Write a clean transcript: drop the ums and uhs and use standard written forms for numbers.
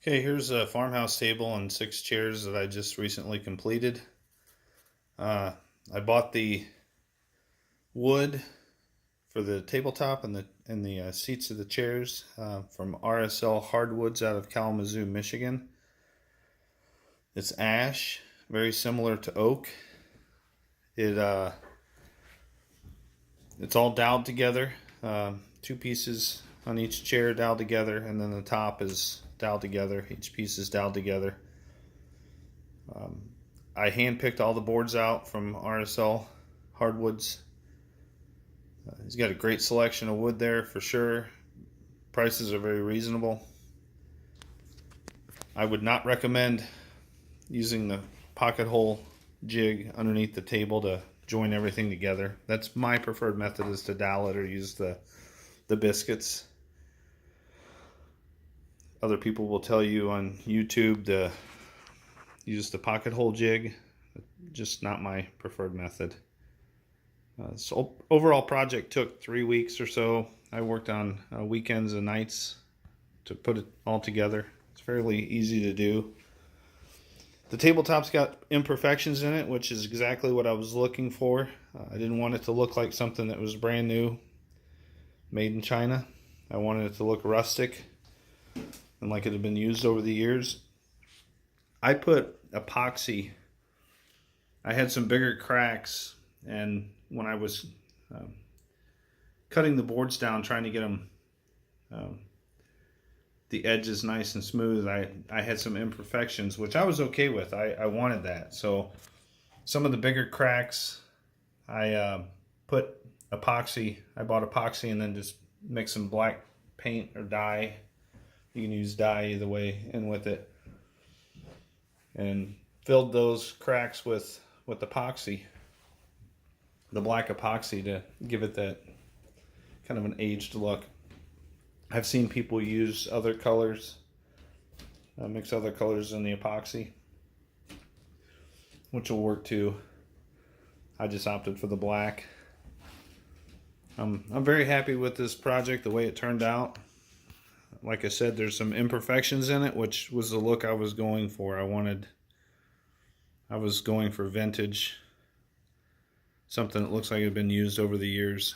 Okay, here's a farmhouse table and 6 chairs that I just recently completed. I bought the wood for the tabletop and the seats of the chairs from RSL Hardwoods out of Kalamazoo, Michigan. It's ash, very similar to oak. It's all doweled together, 2 pieces on each chair doweled together, and then the top is doweled together. Each piece is doweled together. I hand-picked all the boards out from RSL Hardwoods. He's got a great selection of wood there for sure. Prices are very reasonable. I would not recommend using the pocket hole jig underneath the table to join everything together. That's my preferred method, is to dowel it or use the biscuits. Other people will tell you on YouTube to use the pocket hole jig. Just not my preferred method. So overall project took 3 weeks or so. I worked on weekends and nights to put it all together. It's fairly easy to do. The tabletop's got imperfections in it, which is exactly what I was looking for. I didn't want it to look like something that was brand new, made in China. I wanted it to look rustic and like it had been used over the years. I put epoxy. I had some bigger cracks, and when I was cutting the boards down, trying to get them the edges nice and smooth, I had some imperfections, which I was okay with. I wanted that. So some of the bigger cracks, I put epoxy. I bought epoxy and then just mixed some black paint or dye. You can use dye either way in with it. And filled those cracks with epoxy, the black epoxy, to give it that kind of an aged look. I've seen people use other colors, mix other colors in the epoxy, which will work too. I just opted for the black. I'm very happy with this project, the way it turned out. Like I said, there's some imperfections in it, which was the look I was going for. I was going for vintage, something that looks like it had been used over the years.